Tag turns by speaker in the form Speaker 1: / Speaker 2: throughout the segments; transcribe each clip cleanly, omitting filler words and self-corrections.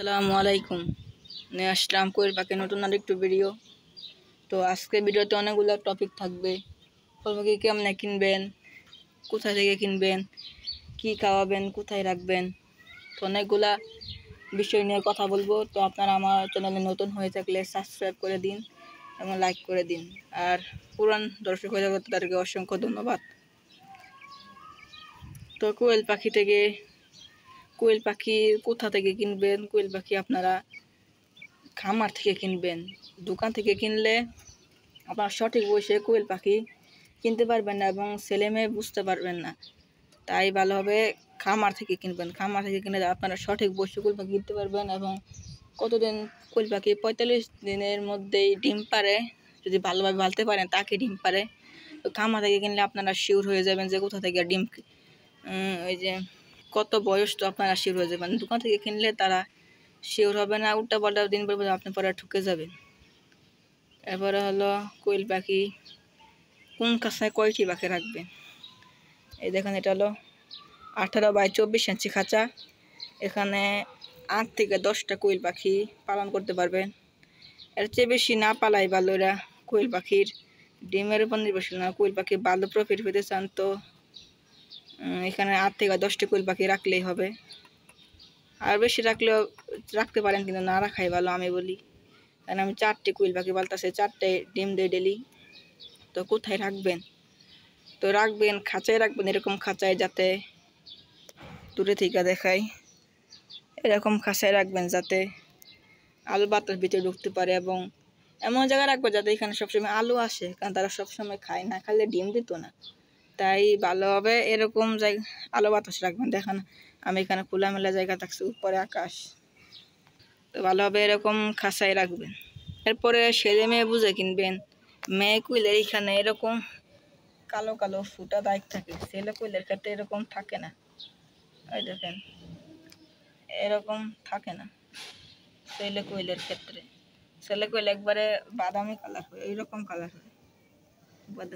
Speaker 1: আসসালামু আলাইকুম। নিয়ে আসলাম কোয়েল পাখির নতুন আরেকটু ভিডিও। তো আজকে ভিডিওতে অনেকগুলো টপিক থাকবে। কোয়েল পাখি কেমনে কিনবেন, কোথা থেকে কিনবেন, কি খাওয়াবেন, কোথায় রাখবেন, তো অনেকগুলা বিষয় নিয়ে কথা বলবো। তো আপনারা আমার চ্যানেলে নতুন হয়ে থাকলে সাবস্ক্রাইব করে দিন এবং লাইক করে দিন। আর পুরান দর্শক হয়ে থাকলে তাদেরকে অসংখ্য ধন্যবাদ। তো কোয়েল পাখি কোথা থেকে কিনবেন? কোয়েল পাখি আপনারা খামার থেকে কিনবেন। দোকান থেকে কিনলে আপনার সঠিক বয়সে কোয়েল পাখি কিনতে পারবেন না এবং ছেলে মেয়ে বুঝতে পারবেন না। তাই ভালো হবে খামার থেকে কিনবেন। খামার থেকে কিনে আপনারা সঠিক বয়সে কোয়েল পাখি কিনতে পারবেন এবং কতদিন কোয়েল পাখি 45 দিনের মধ্যেই ডিম পারে। যদি ভালোভাবে পালতে পারেন তাকে ডিম পারে। তো খামার থেকে কিনলে আপনারা শিওর হয়ে যাবেন যে কোথা থেকে ডিম ওই যে কত বয়স, তো আপনারা শিওর হয়ে যাবেন। দোকান থেকে কিনলে তারা শিওর হবে না, উল্টা পাল্টা দিন পর আপনি পরে ঠকে যাবেন। এরপরে হলো কোয়েল পাখি কোন খাঁচায় কয়টি পাখি রাখবেন। এই দেখেন, এটা হলো 18x24 ইঞ্চি খাঁচা। এখানে 8 থেকে 10টা কোয়েল পাখি পালন করতে পারবেন। এর চেয়ে বেশি না পালাই ভালো। এরা কোয়েল পাখির ডিমের উপর নির্ভরশীল না। কোয়েল পাখি ভালো প্রফিট পেতে চান তো এখানে 8 থেকে 10টি কোয়েল পাখি রাখলেই হবে। আর বেশি রাখলেও রাখতে পারেন, কিন্তু না রাখাই ভালো আমি বলি। কারণ আমি 4টি কোয়েল পাখি পালতেছি, 4টে ডিম দেয় ডেলি। তো কোথায় রাখবেন? তো রাখবেন খাঁচায় রাখবেন, এরকম খাঁচায় যাতে দূরে থেকে দেখায়, এরকম খাঁচায় রাখবেন যাতে আলো বাতাস ভিতরে ঢুকতে পারে এবং এমন জায়গায় রাখবেন যাতে এখানে সবসময় আলো আসে, কারণ তারা সবসময় খায় না, খাইলে ডিম দিত না। তাই ভালো হবে এরকম জায়গা আলো বাতাস রাখবেন। দেখেন আমি এখানে খোলামেলা জায়গা থাকছি, উপরে আকাশ। তো ভালো হবে এরকম খাঁচায় রাখবেন। এরপরে ছেলে মেয়ে বুঝে কিনবেন। মেয়ে কুইলের এখানে এরকম কালো কালো ফুটা দাগ থাকে, ছেলে কুইলের ক্ষেত্রে এরকম থাকে না। ওই দেখেন এরকম থাকে না ছেলে কোয়েলের ক্ষেত্রে। ছেলে কোয়েল একবারে বাদামি কালার হয়, এইরকম কালার হয়।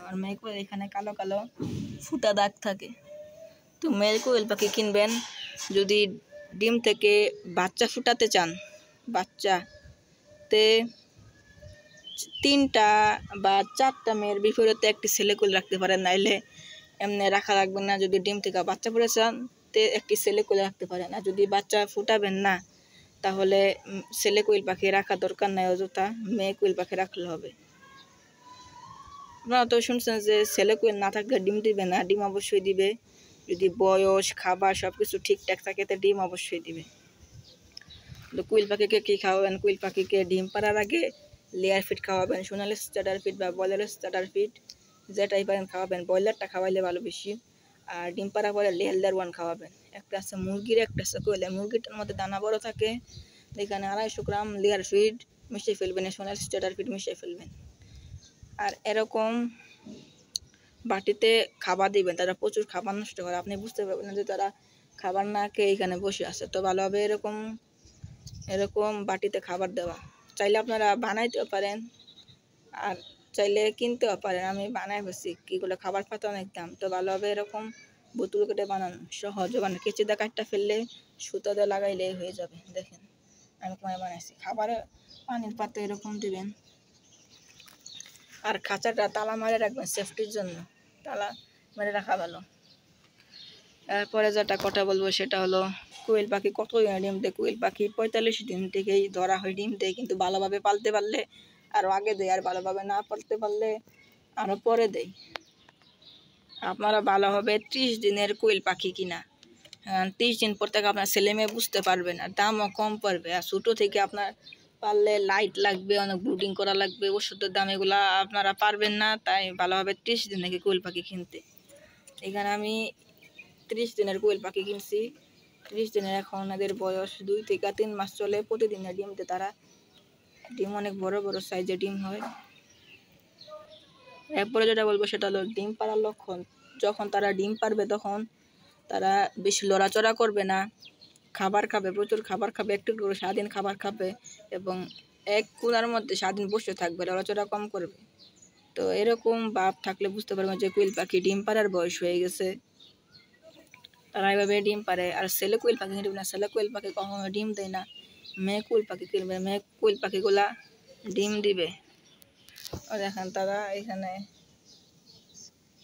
Speaker 1: আর মেয়ে কোয়েল এখানে কালো কালো ফুটা দাগ থাকে। তো মেয়ে কোয়েল পাখি কিনবেন যদি ডিম থেকে বাচ্চা ফুটাতে চান। বাচ্চাতে 3টা বা 4টা মেয়ের বিপরীতে একটি ছেলে কোয়েল রাখতে পারেন, নাইলে এমনি রাখা লাগবে না। যদি ডিম থেকে বাচ্চা ফুটে চান তে একটি ছেলে কোয়েল রাখতে পারেন। আর যদি বাচ্চা ফুটাবেন না তাহলে ছেলে কোয়েল পাখি রাখা দরকার নাই, অযথা মেয়ে কোয়েল পাখি রাখলে হবে। আপনারা তো শুনছেন যে ছেলে কোয়েল না থাকলে ডিম দিবে না। ডিম অবশ্যই দিবে, যদি বয়স খাবার সবকিছু ঠিকঠাক থাকে তো ডিম অবশ্যই দিবে। তো কোয়েল পাখিকে কী খাওয়াবেন? কোয়েল পাখিকে ডিম পাড়ার আগে লেয়ার ফিড খাওয়াবেন, সোনালি স্টার্টার ফিড বা ব্রয়লার স্টার্টার ফিড, যেটাই পারেন খাওয়াবেন। ব্রয়লারটা খাওয়াইলে ভালো বেশি। আর ডিম পাড়ার পরে লেয়ার 1 খাওয়াবেন। একটা আছে মুরগির, একটা আছে কোয়েলের। মুরগিটার মধ্যে দানা বড় থাকে, এখানে 250 গ্রাম লেয়ার ফিড মিশিয়ে ফেলবেন, সোনালি স্টার্টার ফিড মিশিয়ে ফেলবেন। আর এরকম বাটিতে খাবার দিবেন। তারা প্রচুর খাবার নষ্ট করে, আপনি বুঝতে পারবেন না যে তারা খাবার না খেয়ে এখানে বসে আছে। তো ভালো হবে এরকম বাটিতে খাবার দেওয়া। চাইলে আপনারা বানাইতেও পারেন আর চাইলে কিনতেও পারেন। আমি বানাই বেশি, কীগুলো খাবার পাতা অনেক দাম। তো ভালো হবে এরকম বোতল কেটে বানানো সহজ। মানে কেঁচি দিয়ে কাটটা ফেললে সুতা দিয়ে লাগাইলে হয়ে যাবে। দেখেন আমি তোমায় বানাইছি। খাবারে পানির পাত্রে এরকম দিবেন। আর খাঁচাটা তালা মারে রাখবেন সেফটির জন্য, তালা মেরে রাখা ভালো। এরপরে যেটা কথা বলবো সেটা হলো কোয়েল পাখি কত ডিম দেয়। কোয়েল পাখি 45 দিন থেকেই ধরা হয় ডিম দেয়, কিন্তু ভালোভাবে পালতে পারলে আরও আগে দেয়, আর ভালোভাবে না পালতে পারলে আরও পরে দেয়। আপনারা ভালোভাবে 30 দিনের কোয়েল পাখি কিনা। 30 দিন পর থেকে আপনার ছেলে মেয়ে বুঝতে পারবেন, আর দামও কম পড়বে। আর ছোটো থেকে আপনার পারলে লাইট লাগবে, অনেক ব্রুডিং করা লাগবে, ওষুধের দাম, এগুলো আপনারা পারবেন না। তাই ভালোভাবে 30 দিন থেকে কোয়েল পাখি কিনতে। এখানে আমি 30 দিনের কোয়েল পাখি কিনছি। 30 দিনের এখন এদের বয়স 2 থেকে 3 মাস চলে। প্রতিদিনের ডিম দেয় তারা। ডিম অনেক বড় বড় সাইজের ডিম হয়। এরপরে যেটা বলবো সেটা হলো ডিম পাড়ার লক্ষণ। যখন তারা ডিম পারবে তখন তারা বেশি লড়াচড়া করবে না, খাবার খাবে, প্রচুর খাবার খাবে, একটু করে সারাদিন খাবার খাবে এবং এক কোণার মধ্যে সারাদিন বসে থাকবে, লড়াচড়া কম করবে। তো এরকম ভাব থাকলে বুঝতে পারবেন যে কোয়েল পাখি ডিম পাড়ার বয়স হয়ে গেছে। তারা এভাবে ডিম পারে। আর ছেলে কোয়েল পাখি না, ছেলে কোয়েল পাখি কখনো ডিম দেয় না। মেয়ে কোয়েল পাখি কিনবে, মেয়ে কোয়েল পাখিগুলা ডিম দিবে। দেখেন তারা এখানে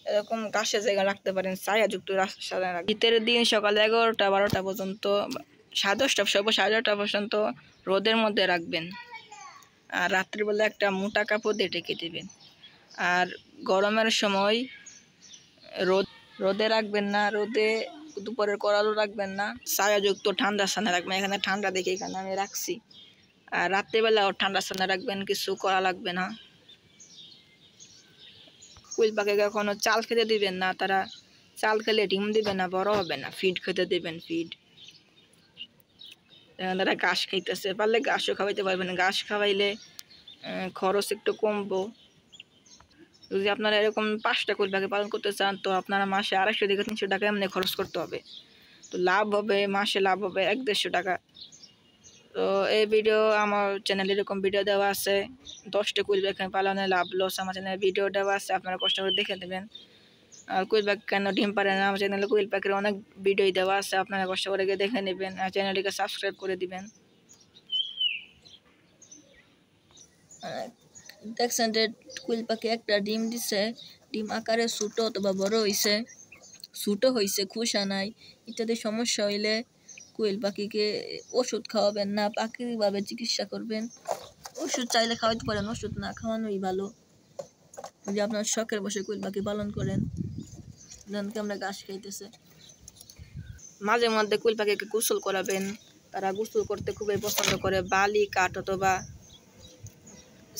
Speaker 1: এরকম ঘাসের জায়গা রাখতে পারেন, ছায়াযুক্ত রাস্তা। শীতের দিন সকাল 11টা 12টা পর্যন্ত, 10:30 11:30 পর্যন্ত রোদের মধ্যে রাখবেন। আর রাত্রিবেলা একটা মোটা কাপড় দিয়ে ঢেকে দেবেন। আর গরমের সময় রোদে রাখবেন না, রোদে দুপুরের করালো রাখবেন না, ছায়াযুক্ত ঠান্ডা স্থানে রাখবেন। এখানে ঠান্ডা দেখে এখানে আমি রাখছি। আর রাত্রিবেলাও ঠান্ডা স্থানে রাখবেন, কিছু করা লাগবে না। কোয়েল পাখিকে কখনো চাল খেতে দিবেন না, তারা চাল খেলে ডিম দিবে না, বড় হবে না। ফিড খেতে দেবেন, ফিড। তারা ঘাস খাইতেছে, পারলে ঘাসও খাওয়াইতে পারবেন। ঘাস খাওয়াইলে খরচ একটু কমবো। যদি আপনারা এরকম 5টা কোয়েল পাখি পালন করতে চান, তো আপনারা মাসে 250 থেকে 300 টাকা এমনি খরচ করতে হবে। তো লাভ হবে, মাসে লাভ হবে 100-150 টাকা। তো এই ভিডিও আমার চ্যানেলে এরকম ভিডিও দেওয়া আছে, 10টা কোয়েল পাখি পালনে লাভ লস আমার চ্যানেলে ভিডিও দেওয়া আছে, আপনারা কষ্ট করে দেখে নেবেন। আর কোয়েল পাখি কেন ডিম পারে না, আমার চ্যানেলে কোয়েল পাখির অনেক ভিডিও দেওয়া আছে, আপনারা কষ্ট করে গিয়ে দেখে নেবেন। আর চ্যানেলটিকে সাবস্ক্রাইব করে দিবেন। দেখছেন যে কোয়েল পাখি একটা ডিম দিছে, ডিম আকারে ছোট অথবা বড় হয়েছে, ছোট হয়েছে, খোসা নাই ইত্যাদি সমস্যা হইলে কোয়েল পাখিকে ওষুধ খাওয়াবেন না, প্রাকৃতিকভাবে চিকিৎসা করবেন। ওষুধ চাইলে খাওয়াইতে পারেন, ওষুধ না খাওয়ানোই ভালো। যদি আপনার শখের বসে কোয়েল পাখি পালন করেন, যেমনকি আমরা ঘাস খাইতেছে। মাঝে মধ্যে কোয়েল পাখিকে গোসল করাবেন, তারা গোসল করতে খুবই পছন্দ করে। বালি কাঠ অথবা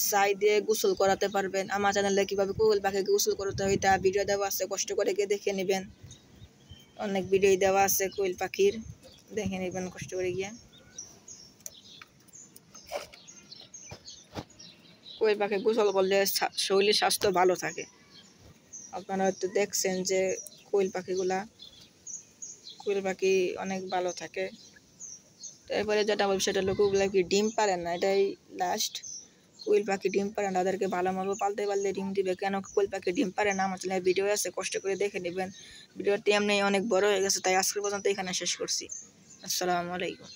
Speaker 1: ছাই দিয়ে গোসল করাতে পারবেন। আমার চ্যানেলে কীভাবে কোয়েল পাখিকে গোসল করতে হয় তা ভিডিও দেওয়া আছে, কষ্ট করে গিয়ে দেখে নেবেন। অনেক ভিডিও দেওয়া আছে কোয়েল পাখির, দেখে নেবেন কষ্ট করে গিয়ে। কোয়েল পাখি গোসল করলে শরীরের স্বাস্থ্য ভালো থাকে। আপনারা হয়তো দেখছেন যে কোয়েল পাখি অনেক ভালো থাকে। তারপরে যেটা বলবো সেটা হলো কোয়েল পাখি ডিম পারে না, এটাই লাস্ট। কোয়েল পাখি ডিম পারে না, তাদেরকে ভালোভাবে পালতে পারলে ডিম দিবে। কেন কোয়েল পাখি ডিম পারে না আমার চ্যানেলে ভিডিও আছে, কষ্ট করে দেখে নেবেন। ভিডিওটি এমনি অনেক বড় হয়ে গেছে, তাই আজকের পর্যন্ত এখানে শেষ করছি। আসসালামু আলাইকুম।